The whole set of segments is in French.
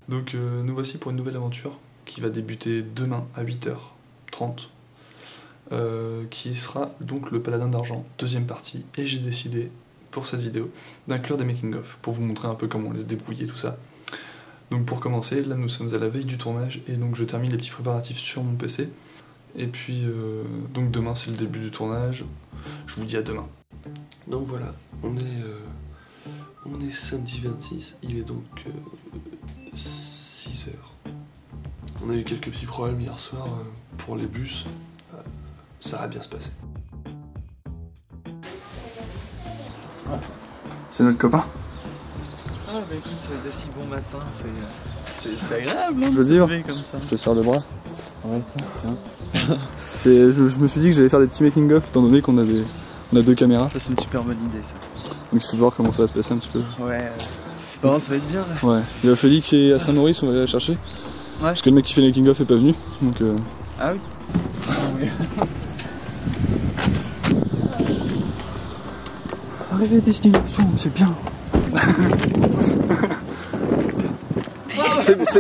Donc nous voici pour une nouvelle aventure qui va débuter demain à 8h30, qui sera donc le Paladin d'Argent, deuxième partie, et j'ai décidé pour cette vidéo d'inclure des making-of pour vous montrer un peu comment on se débrouiller tout ça. Donc pour commencer, là nous sommes à la veille du tournage et donc je termine les petits préparatifs sur mon PC. Et puis donc demain c'est le début du tournage, je vous dis à demain. Donc voilà, on est samedi 26, il est donc 6h. On a eu quelques petits problèmes hier soir pour les bus, ça va bien se passer. C'est notre copain. Ah bah écoute, de si bon matin, c'est agréable hein, Je de veux se dire, lever comme ça. Je te serre le bras. Ouais, je me suis dit que j'allais faire des petits making-of étant donné qu'on a deux caméras. Ça c'est une super bonne idée ça. Donc c'est de voir comment ça va se passer un petit peu. Ouais, bon, ça va être bien là. Ouais, il y a Félix qui est à Saint-Maurice, on va aller la chercher. Ouais. Parce que le mec qui fait les making-of est pas venu. Donc Ah oui. Arrivée à destination, c'est bien.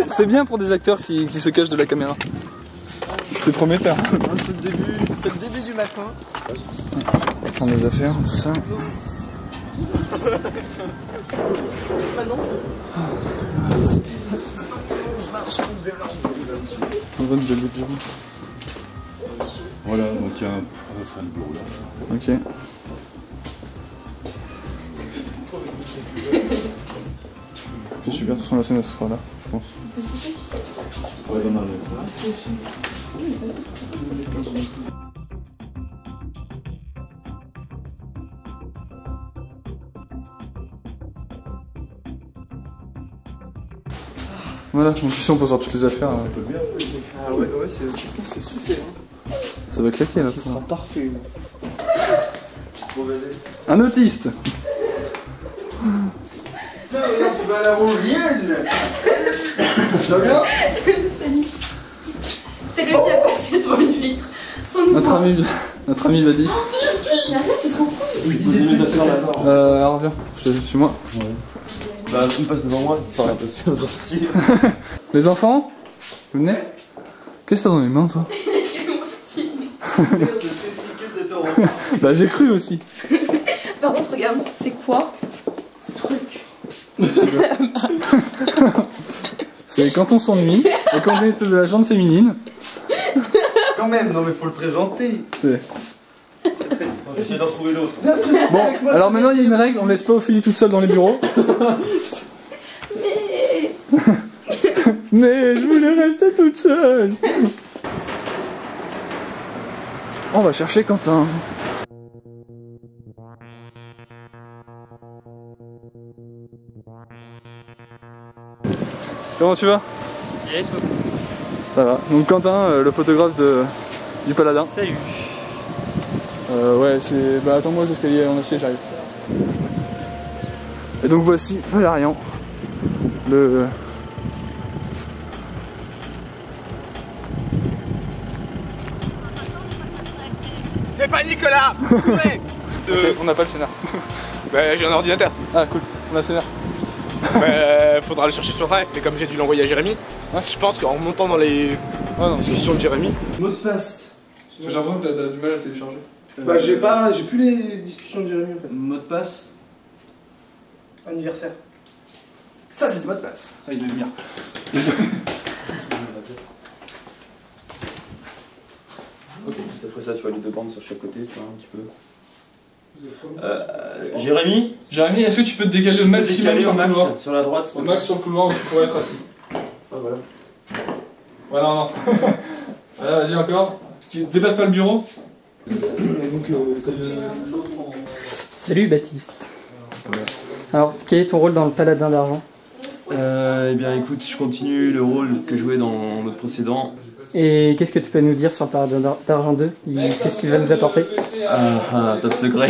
C'est bien pour des acteurs qui se cachent de la caméra. C'est prometteur. C'est le début du matin. Prendre les affaires, tout ça. On va de belle bureau. Voilà, donc il y a un fin de bureau là. Ok. C'est super, de toute façon la scène elle sera là, je pense. Ouais, pas mal. Voilà, donc ici on pose toutes les affaires. Ah ouais, c'est soufflé. Hein. Ça va claquer là. Ça sera parfait. Un autiste. Tu vas à la rougienne. Ça va bien? T'as réussi à passer devant une vitre. Notre ami Baptiste. Mais arrête, c'est trop cool. Oui, posez mes affaires là-bas. Alors viens, je te laisse chez moi. Ouais. Bah, tu me passes devant moi. Enfin, parce que votre dossier. Les enfants, vous venez? Qu'est-ce que t'as dans les mains toi? Bah j'ai cru aussi. Par contre, regarde, c'est quoi ce truc? C'est quand on s'ennuie et quand on est de la jante féminine. Quand même, non mais faut le présenter. C'est... J'essaie d'en trouver d'autres. Bon, alors maintenant il y a une règle, on laisse pas Ophélie toute seule dans les bureaux. Mais je voulais rester toute seule. On va chercher Quentin. Comment tu vas? Et toi? Ça va. Donc Quentin, le photographe du Paladin. Salut. Ouais, c'est... Bah attends-moi aux escaliers en acier, j'arrive. Et donc voici Valérian, le... C'est pas Nicolas. Ouais. Ok, on n'a pas le scénar. Bah, j'ai un ordinateur. Ah cool, on a le scénar. Faudra le chercher sur Internet, mais comme j'ai dû l'envoyer à Jérémy, je pense qu'en montant dans les discussions de Jérémy. Mot de passe. J'ai l'impression que t'as du mal à télécharger. Bah j'ai plus les discussions de Jérémy en fait. Mot de passe. Anniversaire. Ça c'est le mot de passe. Ah, il doit venir. Ok, ça ferait ça, tu vois, les deux bandes sur chaque côté, tu vois, un petit peu. Jérémy, Jérémy, est-ce que tu peux te décaler au maximum décalé sur au le max, couloir? sur la droite. Au max sur le couloir où tu pourrais être assis. Ah, voilà. Ouais, non. Voilà, vas-y encore. Tu dépasses pas le bureau. Salut Baptiste. Alors, quel est ton rôle dans le Paladin d'Argent? Eh bien, écoute, je continue le rôle que je jouais dans notre précédent. Et qu'est-ce que tu peux nous dire sur le Paladin d'Argent 2? Qu'est-ce qu'il va nous apporter? Top secret.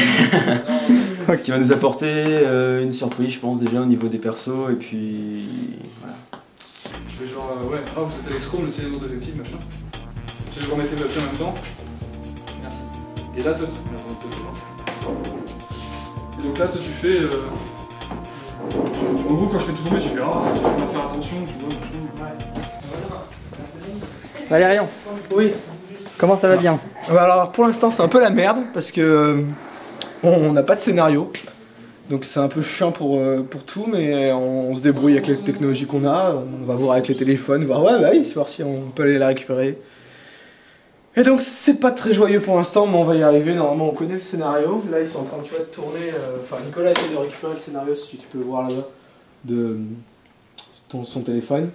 Ce qui va nous apporter une surprise, je pense, déjà au niveau des persos, et puis voilà. Je fais genre, ouais, ah vous êtes Alex Chrome, le célèbre détective, machin. Je vais remettre les papiers en même temps. Merci. Et là, toi, et donc là, toi, tu fais En gros, quand je fais tout tomber, tu fais ah, tu vas faire attention, tu vois. Valérian. Oui. Comment ça va bien? Bah alors pour l'instant c'est un peu la merde parce que on n'a pas de scénario. Donc c'est un peu chiant pour tout, mais on se débrouille avec les technologies qu'on a. On va voir avec les téléphones, voir ouais, bah oui, voir si on peut aller la récupérer. Et donc c'est pas très joyeux pour l'instant, mais on va y arriver. Normalement on connaît le scénario. Là ils sont en train de tourner. Enfin Nicolas essaie de récupérer le scénario, si tu peux le voir là-bas, de son téléphone.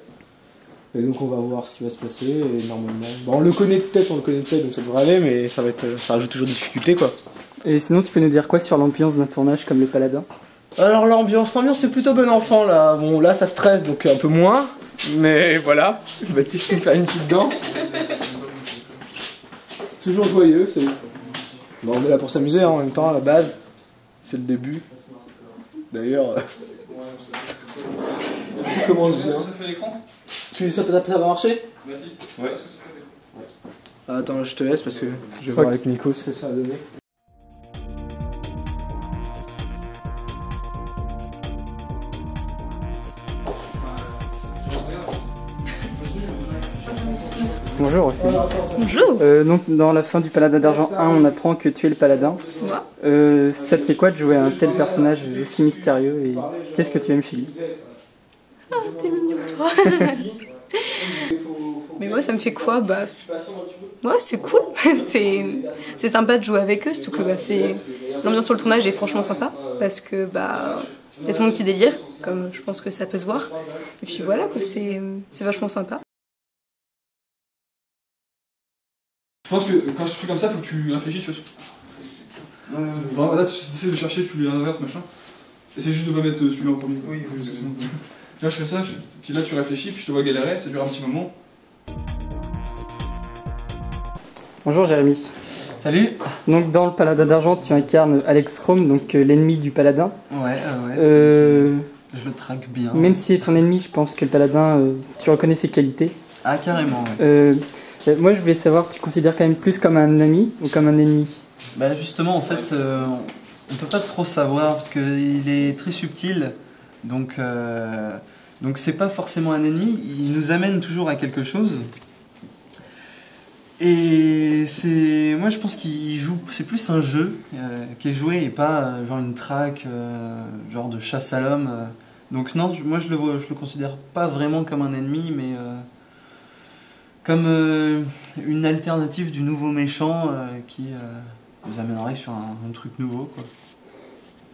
Et donc on va voir ce qui va se passer. Et normalement, bon, on le connaît de tête, donc ça devrait aller, mais ça rajoute toujours des difficultés quoi. Et sinon, tu peux nous dire quoi sur l'ambiance d'un tournage comme le Paladin? Alors l'ambiance c'est plutôt bon enfant là. Bon là ça stresse donc un peu moins, mais voilà. Baptiste nous fait une petite danse. C'est toujours joyeux. Bon, on est là pour s'amuser hein, en même temps à la base. C'est le début. D'ailleurs, ça commence bien. Ça fait l'écran? Ça va marcher? Baptiste? Ouais. Attends, je te laisse parce que je vais voir avec Nico ce que ça a donné. Bonjour, Ophélie. Bonjour. Donc, dans la fin du Paladin d'Argent 1, on apprend que tu es le Paladin. C'est moi. Ça te fait quoi de jouer un tel personnage aussi mystérieux et qu'est-ce que tu aimes chez lui? Ah, t'es mignon, toi. Mais moi, ça me fait quoi? Bah, ouais, c'est cool. c'est sympa de jouer avec eux, surtout que bah, l'ambiance sur le tournage est franchement sympa parce que bah, y a tout le monde qui délire, comme je pense que ça peut se voir. Et puis voilà, quoi, c'est vachement sympa. Je pense que quand je fais comme ça, faut que tu réfléchis, tu vois. Vraiment, là, tu essaies de chercher, tu lui inverses, machin. Essaye juste de pas mettre celui-là en premier. Oui, parce que sinon, tu vois, je fais ça, puis là, tu réfléchis, puis je te vois galérer, ça dure un petit moment. Bonjour, Jérémy. Salut. Donc, dans le Paladin d'Argent, tu incarnes Alex Chrome, donc l'ennemi du Paladin. Ouais. Je le traque bien. Même si c'est ton ennemi, je pense que le Paladin, tu reconnais ses qualités. Ah, carrément, ouais. Moi, je voulais savoir, tu considères quand même plus comme un ami ou comme un ennemi? Bah justement, en fait, on peut pas trop savoir parce qu'il est très subtil, donc c'est pas forcément un ennemi. Il nous amène toujours à quelque chose. Et moi, je pense qu'il joue. C'est plus un jeu qui est joué et pas genre une traque, genre de chasse à l'homme. Donc non, moi je le considère pas vraiment comme un ennemi, mais comme une alternative du nouveau méchant qui nous amènerait sur un truc nouveau, quoi.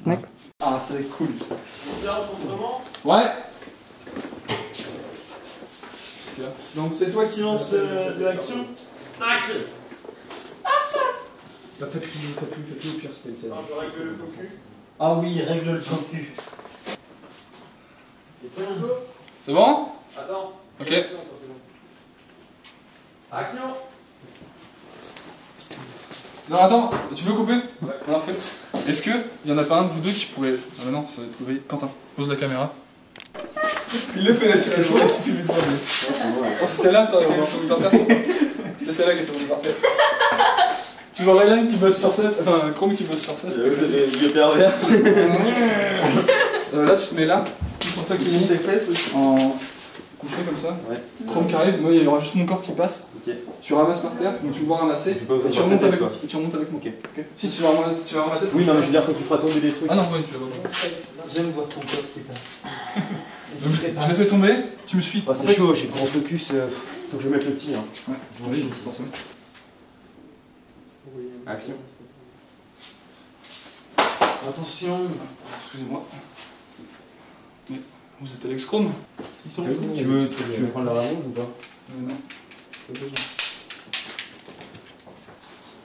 D'accord. Ah, c'est cool. Ouais. Donc c'est toi qui lance de l'action. Action. Faites-lui au pire, c'était une scène. Ah oui, règle le cocu. C'est bon? Attends. Ok. Action. Non, attends, tu veux couper? Ouais. Alors, fait. Est-ce qu'il y en a pas un de vous deux qui pourrait. Ah, bah non, ça va être trouvé. Quentin, pose la caméra. Il le fait naturellement, il suffit de le prendre. Oh, c'est celle-là, ça, on va tomber par terre. C'est celle-là qui est tombée par terre. Tu vois Raylan qui bosse sur ça, enfin Chrome qui bosse sur ça. Vous avez une perverte. Là, tu te mets là, pour toi qui Ici, tes fesses aussi. en couché comme ça. Ouais. Chrome qui arrive, moi il y aura juste mon corps qui passe. Ok. Tu ramasses par terre, donc tu me vois ramasser. J'ai pas besoin Et de tu remontes porter avec moi. toi. Et tu remontes avec moi. Ok. Si tu vas avoir ma tête. Oui, non, mais je veux dire, quand tu feras tomber des trucs. Ah non, ouais, tu vas voir. J'aime voir ton corps qui passe. Donc, je le fais tomber, tu me suis. Ah, c'est chaud, j'ai gros focus. Faut que je mette le petit. Hein. Ouais, oui, forcément. Action. Attention. Excusez-moi. Mais vous êtes Alex Chrome? Ils sont où? Tu veux prendre la rallonge ou pas? Non. Pas besoin.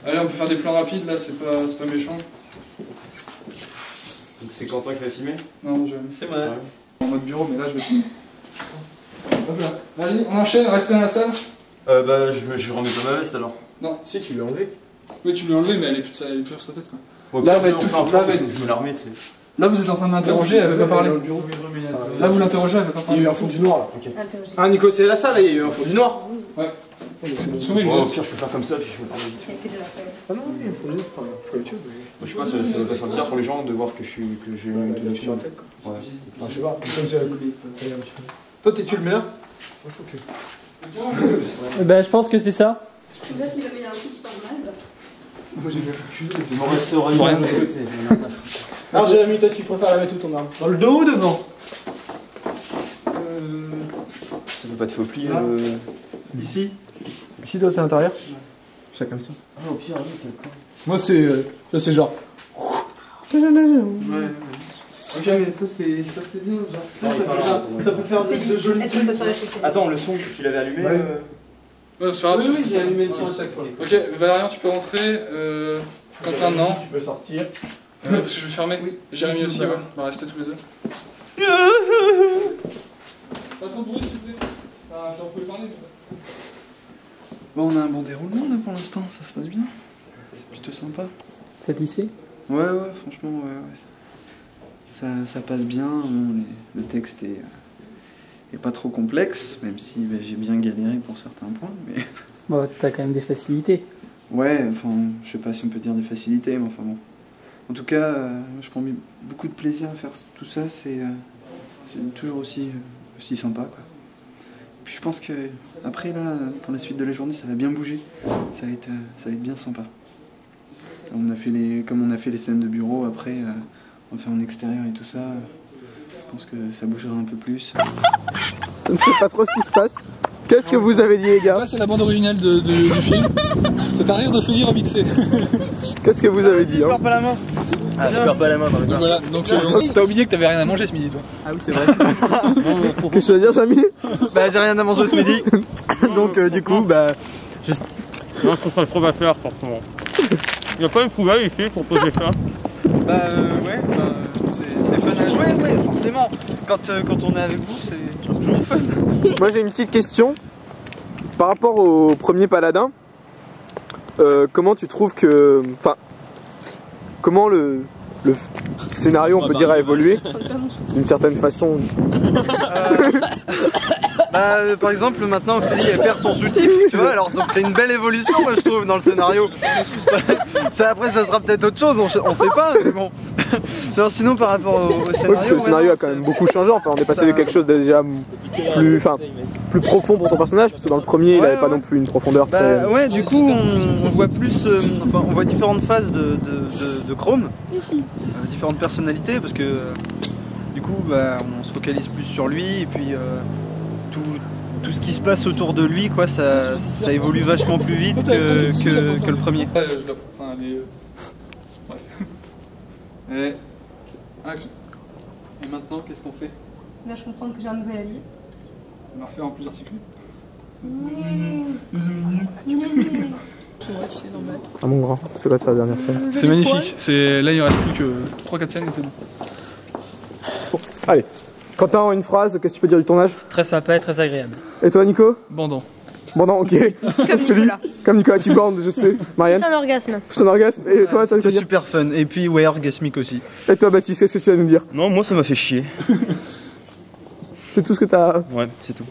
Allez, on peut faire des plans rapides là, c'est pas méchant. Donc c'est Quentin qui va filmer? Non, C'est vrai. En mode bureau, mais là je vais filmer. Hop là. Vas-y, on enchaîne, restez dans la salle. Bah, je remets pas ma veste alors. Non. Si, tu l'as enlevé. Oui, tu l'as enlevé, mais elle est plus sur sa tête quoi. Bon, Là, là, on va être tout- là, va être- je me la remets, tu sais. Là, vous êtes en train de l'interroger, elle veut pas parler. Là, vous l'interrogez, elle veut pas Il y a parler. eu un fond du noir là. Interrogé. Ah, Nico, c'est la salle, il y a eu un fond du noir. Ouais. Soumis, Bon, au pire, je peux faire comme ça, puis je me parle vite. Ah non, il faut le YouTube. Moi, je sais pas, ça doit faire bizarre pour les gens de voir que j'ai une intonation. Sur la tête, quoi. Ouais. Ah, je sais pas, comme ça. Toi, tu le mets là? Moi, je trouve que. Bah, je pense que c'est ça. Là, si jamais il y a un truc qui part mal, bah. Moi, j'ai bien calculé. Il m'en restera une de côté. Alors, Jérémy, toi, tu préfères la mettre où ton arme? Dans le dos ou devant? Ça peut pas te faire plier. Ici? Ici, toi, t'es à l'intérieur? Chacun comme ça. Ah, au pire, oui, d'accord. Moi, c'est. Là, c'est genre. Ouais. Ok, mais ça c'est bien, genre. Ça peut faire de jolis trucs. Attends, le son, tu l'avais allumé Ouais. Ouais, c'est pas grave. Oui, j'ai allumé le son à chaque fois. Ok, Valérian, tu peux rentrer. Quentin, non. Tu peux sortir. Parce que je vais fermer. Jérémy aussi, ouais. On va rester tous les deux. Pas trop de bruit, s'il te plaît. J'en pouvais parler. Bon, on a un bon déroulement là pour l'instant, ça se passe bien. C'est plutôt sympa. Satisfait? Ouais, franchement, ouais. Ça passe bien. Bon, le texte est pas trop complexe, même si j'ai bien galéré pour certains points. Mais... Bon, t'as quand même des facilités. Ouais, enfin, je sais pas si on peut dire des facilités, mais enfin bon. En tout cas, je prends beaucoup de plaisir à faire tout ça, c'est toujours aussi sympa, quoi. Puis je pense que après là, pour la suite de la journée, ça va bien bouger. Ça va être bien sympa. Comme on a fait les scènes de bureau, après on va faire en extérieur et tout ça. Je pense que ça bougera un peu plus. Je ne sais pas trop ce qui se passe. Qu'est-ce que vous avez dit, les gars? Là, c'est la bande originale du film. C'est un rire de Félix remixé. Qu'est-ce que vous avez dit, hein? Pas la main. Ah, je perds pas la main dans le Donc voilà, donc t'as oublié que t'avais rien à manger ce midi, toi. Ah oui, c'est vrai. Qu'est-ce que je veux dire, Jamy? Bah, j'ai rien à manger ce midi. Donc, du coup, bah. Non, je trouve ça trop à faire, forcément. Il n'y a pas une poubelle ici pour poser ça? Bah, ouais, c'est fun à jouer, ouais, forcément. Quand on est avec vous, c'est toujours fun. Moi, j'ai une petite question. Par rapport au premier Paladin, comment tu trouves que... Enfin, comment le scénario, on peut dire, a évolué d'une certaine façon? Par exemple, maintenant, Ophélie, elle perd son soutif, tu vois, alors donc c'est une belle évolution, moi, je trouve, dans le scénario. Après, ça sera peut-être autre chose, on sait pas, mais bon. Non, sinon, par rapport au Oui, scénario... parce que le scénario a quand même beaucoup changé. Enfin, on est passé de quelque chose de déjà plus profond pour ton personnage, parce que dans le premier, il n'avait pas non plus une profondeur très... Ouais, du coup, on voit plus... on voit différentes phases de Chrome, différentes personnalités, parce que du coup, on se focalise plus sur lui, et puis tout ce qui se passe autour de lui, quoi, ça évolue vachement plus vite que le premier. Enfin, bref. Et... Action. Et maintenant, qu'est-ce qu'on fait? Là, je comprends que j'ai un nouvel allié. On va refaire en plus articulé. Ah mon grand, tu fais pas de ta dernière scène. C'est magnifique. Là, il reste plus que 3-4 scènes et c'est bon. Bon, allez. Quentin, en une phrase, qu'est-ce que tu peux dire du tournage? Très sympa et très agréable. Et toi, Nico? Bandant. Bon, non, ok. Comme Nicolas. Comme Nicolas, tu bandes, je sais. Marianne? C'est un orgasme. Plus un orgasme. Et toi, t'as envie de C'était dire? super fun, et puis ouais, orgasmique aussi. Et toi, Baptiste, qu'est-ce que tu vas nous dire? Non, moi ça m'a fait chier. C'est tout ce que t'as... Ouais, c'est tout.